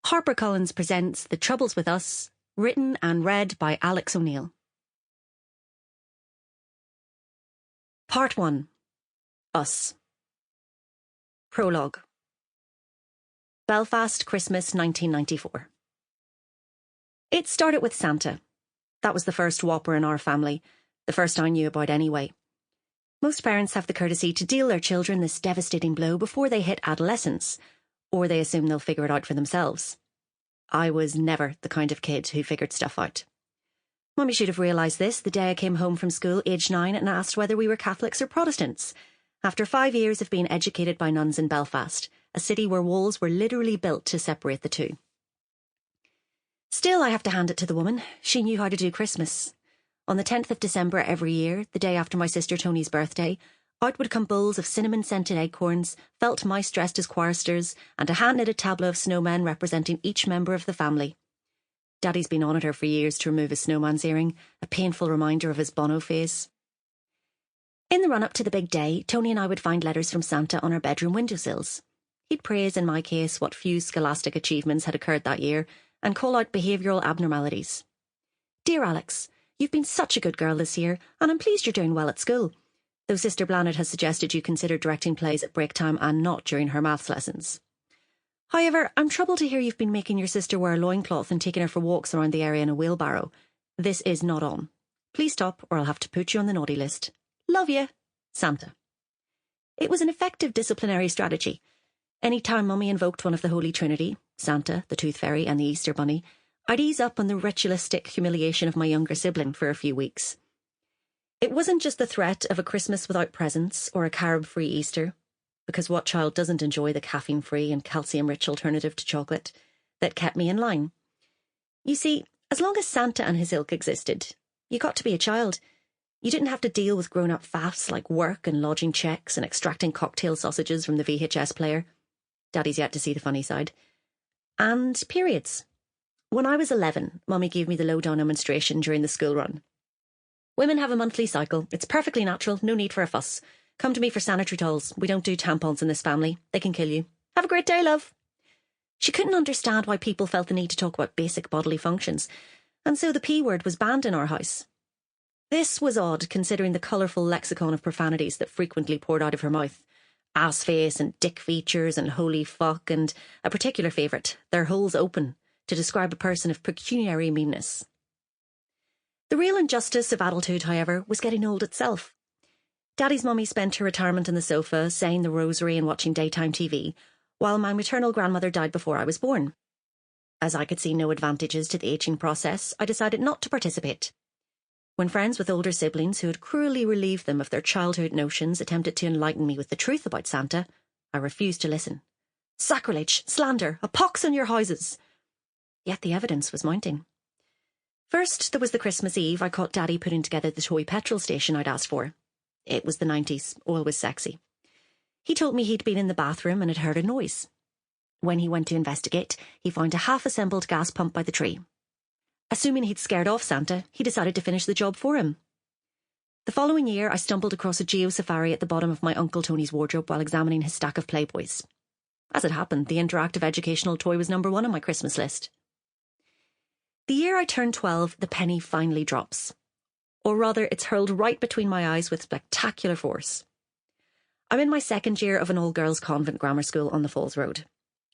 HarperCollins presents The Troubles With Us, written and read by Alix O'Neill. Part 1. Us. Prologue. Belfast, Christmas 1994. It started with Santa. That was the first whopper in our family, the first I knew about anyway. Most parents have the courtesy to deal their children this devastating blow before they hit adolescence, or they assume they'll figure it out for themselves. I was never the kind of kid who figured stuff out. Mummy should have realised this the day I came home from school aged 9 and asked whether we were Catholics or Protestants, after 5 years of being educated by nuns in Belfast, a city where walls were literally built to separate the two. Still, I have to hand it to the woman. She knew how to do Christmas. On the 10th of December every year, the day after my sister Tony's birthday, out would come bowls of cinnamon-scented acorns, felt mice dressed as choristers, and a hand-knitted tableau of snowmen representing each member of the family. Daddy's been on at her for years to remove his snowman's earring, a painful reminder of his Bono phase. In the run-up to the big day, Tony and I would find letters from Santa on our bedroom windowsills. He'd praise, in my case, what few scholastic achievements had occurred that year, and call out behavioural abnormalities. Dear Alix, you've been such a good girl this year, and I'm pleased you're doing well at school. Though Sister Blanard has suggested you consider directing plays at break time and not during her maths lessons. However, I'm troubled to hear you've been making your sister wear a loincloth and taking her for walks around the area in a wheelbarrow. This is not on. Please stop, or I'll have to put you on the naughty list. Love you, Santa. It was an effective disciplinary strategy. Any time Mummy invoked one of the Holy Trinity, Santa, the Tooth Fairy, and the Easter Bunny, I'd ease up on the ritualistic humiliation of my younger sibling for a few weeks. It wasn't just the threat of a Christmas without presents or a carob-free Easter, because what child doesn't enjoy the caffeine-free and calcium-rich alternative to chocolate, that kept me in line. You see, as long as Santa and his ilk existed, you got to be a child. You didn't have to deal with grown-up faffs like work and lodging checks and extracting cocktail sausages from the VHS player. Daddy's yet to see the funny side. And periods. When I was 11, Mummy gave me the lowdown on menstruation during the school run. Women have a monthly cycle. It's perfectly natural, no need for a fuss. Come to me for sanitary towels. We don't do tampons in this family. They can kill you. Have a great day, love. She couldn't understand why people felt the need to talk about basic bodily functions, and so the P word was banned in our house. This was odd, considering the colourful lexicon of profanities that frequently poured out of her mouth. Ass face and dick features and holy fuck and, a particular favourite, their holes open, to describe a person of pecuniary meanness. The real injustice of adulthood, however, was getting old itself. Daddy's mummy spent her retirement on the sofa, saying the rosary and watching daytime TV, while my maternal grandmother died before I was born. As I could see no advantages to the ageing process, I decided not to participate. When friends with older siblings who had cruelly relieved them of their childhood notions attempted to enlighten me with the truth about Santa, I refused to listen. Sacrilege, slander, a pox on your houses! Yet the evidence was mounting. First, there was the Christmas Eve I caught Daddy putting together the toy petrol station I'd asked for. It was the 90s, oil was sexy. He told me he'd been in the bathroom and had heard a noise. When he went to investigate, he found a half-assembled gas pump by the tree. Assuming he'd scared off Santa, he decided to finish the job for him. The following year, I stumbled across a geo-safari at the bottom of my Uncle Tony's wardrobe while examining his stack of Playboys. As it happened, the interactive educational toy was number 1 on my Christmas list. The year I turned 12, the penny finally drops. Or rather, it's hurled right between my eyes with spectacular force. I'm in my second year of an all-girls convent grammar school on the Falls Road.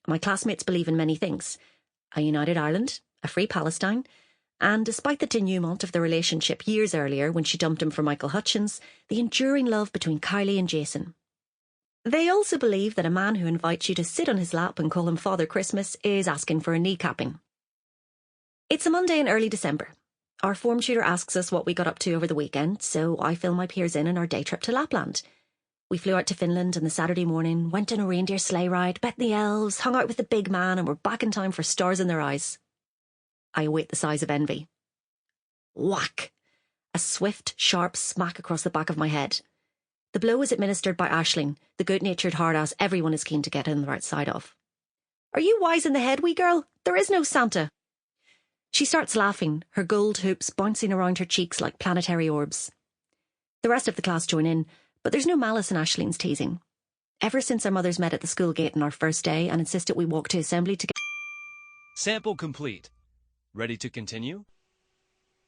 My classmates believe in many things. A united Ireland, a free Palestine, and despite the denouement of the relationship years earlier when she dumped him for Michael Hutchins, the enduring love between Kylie and Jason. They also believe that a man who invites you to sit on his lap and call him Father Christmas is asking for a kneecapping. It's a Monday in early December. Our form tutor asks us what we got up to over the weekend, so I fill my peers in on our day trip to Lapland. We flew out to Finland on the Saturday morning, went on a reindeer sleigh ride, bet the elves, hung out with the big man, and were back in time for stars in their eyes. I await the sighs of envy. Whack! A swift, sharp smack across the back of my head. The blow is administered by Aisling, the good-natured hard-ass everyone is keen to get on the right side of. Are you wise in the head, wee girl? There is no Santa. She starts laughing, her gold hoops bouncing around her cheeks like planetary orbs. The rest of the class join in, but there's no malice in Aisling's teasing. Ever since our mothers met at the school gate on our first day and insisted we walk to assembly together. Sample complete. Ready to continue?